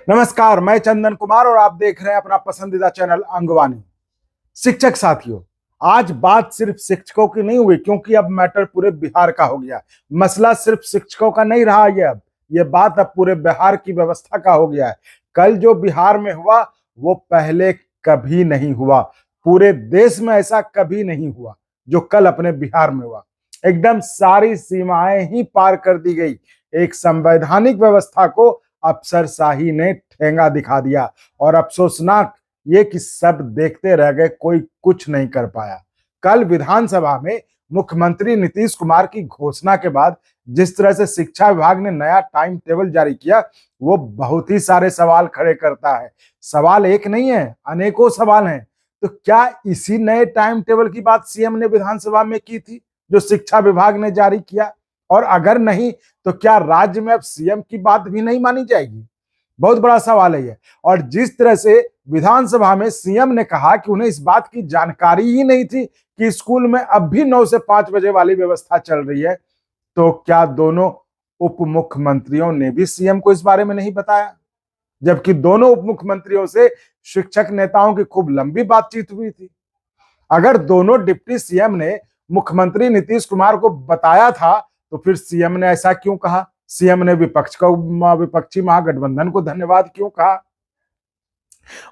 नमस्कार, मैं चंदन कुमार और आप देख रहे हैं अपना पसंदीदा चैनल अंगवानी। शिक्षक साथियों, आज बात सिर्फ शिक्षकों की नहीं हुई, क्योंकि अब मैटर पूरे बिहार का हो गया। मसला सिर्फ शिक्षकों का नहीं रहा, ये बात अब पूरे बिहार की व्यवस्था का हो गया है। कल जो बिहार में हुआ वो पहले कभी नहीं हुआ, पूरे देश में ऐसा कभी नहीं हुआ जो कल अपने बिहार में हुआ। एकदम सारी सीमाएं ही पार कर दी गई। एक संवैधानिक व्यवस्था को अफसरशाही ने ठेंगा दिखा दिया और अफसोसनाक ये कि सब देखते रह गए, कोई कुछ नहीं कर पाया। कल विधानसभा में मुख्यमंत्री नीतीश कुमार की घोषणा के बाद जिस तरह से शिक्षा विभाग ने नया टाइम टेबल जारी किया, वो बहुत ही सारे सवाल खड़े करता है। सवाल एक नहीं है, अनेकों सवाल हैं। तो क्या इसी नए टाइम टेबल की बात सीएम ने विधानसभा में की थी जो शिक्षा विभाग ने जारी किया? और अगर नहीं तो क्या राज्य में अब सीएम की बात भी नहीं मानी जाएगी? बहुत बड़ा सवाल है ये। और जिस तरह से विधानसभा में सीएम ने कहा कि उन्हें इस बात की जानकारी ही नहीं थी कि स्कूल में अब भी 9 से 5 बजे वाली व्यवस्था चल रही है, तो क्या दोनों उप मुख्यमंत्रियों ने भी सीएम को इस बारे में नहीं बताया? जबकि दोनों उप मुख्यमंत्रियों से शिक्षक नेताओं की खूब लंबी बातचीत हुई थी। अगर दोनों डिप्टी सीएम ने मुख्यमंत्री नीतीश कुमार को बताया था, तो फिर सीएम ने ऐसा क्यों कहा? सीएम ने विपक्षी महागठबंधन को धन्यवाद क्यों कहा?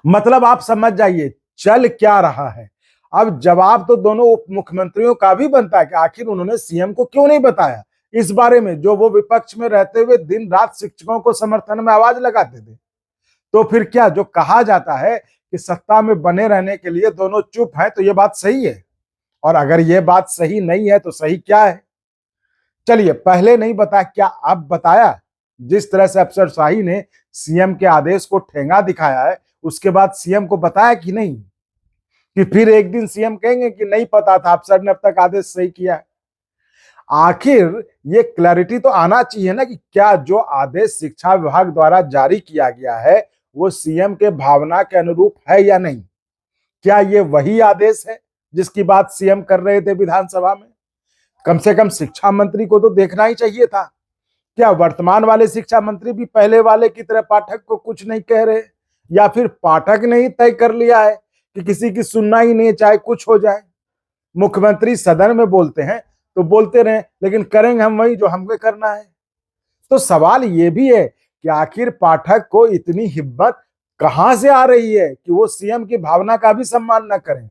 मतलब आप समझ जाइए चल क्या रहा है। अब जवाब तो दोनों उप मुख्यमंत्रियों का भी बनता है कि आखिर उन्होंने सीएम को क्यों नहीं बताया इस बारे में, जो वो विपक्ष में रहते हुए दिन रात शिक्षकों को समर्थन में आवाज लगाते थे। तो फिर क्या जो कहा जाता है कि सत्ता में बने रहने के लिए दोनों चुप हैं, तो ये बात सही है? और अगर ये बात सही नहीं है तो सही क्या है? चलिए, पहले नहीं बताया, क्या अब बताया? जिस तरह से अफसरशाही ने सीएम के आदेश को ठेंगा दिखाया है, उसके बाद सीएम को बताया कि नहीं? कि फिर एक दिन सीएम कहेंगे कि नहीं पता था, अफसर ने अब तक आदेश सही किया है। आखिर ये क्लैरिटी तो आना चाहिए ना कि क्या जो आदेश शिक्षा विभाग द्वारा जारी किया गया है वो सीएम के भावना के अनुरूप है या नहीं? क्या ये वही आदेश है जिसकी बात सीएम कर रहे थे विधानसभा में? कम से कम शिक्षा मंत्री को तो देखना ही चाहिए था। क्या वर्तमान वाले शिक्षा मंत्री भी पहले वाले की तरह पाठक को कुछ नहीं कह रहे, या फिर पाठक ने ही तय कर लिया है कि किसी की सुनना ही नहीं, चाहे कुछ हो जाए? मुख्यमंत्री सदन में बोलते हैं तो बोलते रहे, लेकिन करेंगे हम वही जो हमको करना है। तो सवाल ये भी है कि आखिर पाठक को इतनी हिम्मत कहां से आ रही है कि वो सीएम की भावना का भी सम्मान न करें?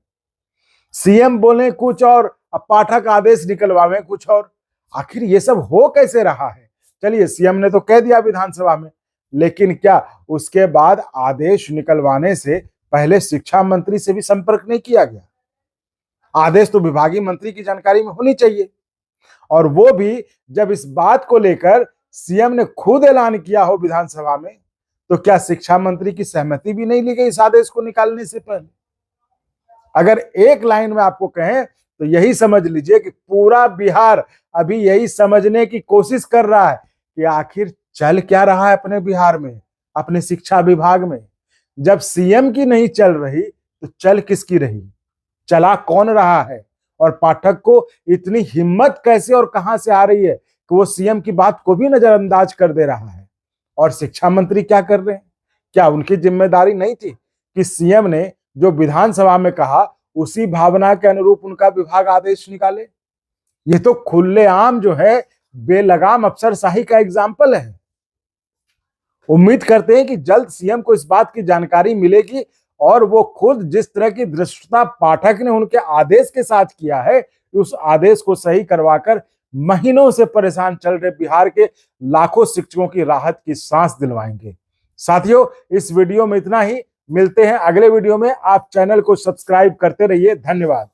सीएम बोले कुछ और अब पाठक आदेश निकलवावे कुछ और। आखिर ये सब हो कैसे रहा है? चलिए, सीएम ने तो कह दिया विधानसभा में, लेकिन क्या उसके बाद आदेश निकलवाने से पहले शिक्षा मंत्री से भी संपर्क नहीं किया गया? आदेश तो विभागीय मंत्री की जानकारी में होनी चाहिए, और वो भी जब इस बात को लेकर सीएम ने खुद ऐलान किया हो विधानसभा में, तो क्या शिक्षा मंत्री की सहमति भी नहीं ली गई इस आदेश को निकालने से पहले? अगर एक लाइन में आपको कहें तो यही समझ लीजिए कि पूरा बिहार अभी यही समझने की कोशिश कर रहा है कि आखिर चल क्या रहा है अपने बिहार में, अपने शिक्षा विभाग में। जब सीएम की नहीं चल रही तो चल किसकी रही? चला कौन रहा है? और पाठक को इतनी हिम्मत कैसे और कहां से आ रही है कि वो सीएम की बात को भी नजरअंदाज कर दे रहा है? और शिक्षा मंत्री क्या कर रहे हैं? क्या उनकी जिम्मेदारी नहीं थी कि सीएम ने जो विधानसभा में कहा उसी भावना के अनुरूप उनका विभाग आदेश निकाले? ये तो खुलेआम जो है बेलगाम अफसरशाही का एग्जाम्पल है। उम्मीद करते हैं कि जल्द सीएम को इस बात की जानकारी मिलेगी और वो खुद जिस तरह की धृष्टता पाठक ने उनके आदेश के साथ किया है, उस आदेश को सही करवाकर महीनों से परेशान चल रहे बिहार के लाखों शिक्षकों की राहत की सांस दिलवाएंगे। साथियों, इस वीडियो में इतना ही। मिलते हैं अगले वीडियो में। आप चैनल को सब्सक्राइब करते रहिए। धन्यवाद।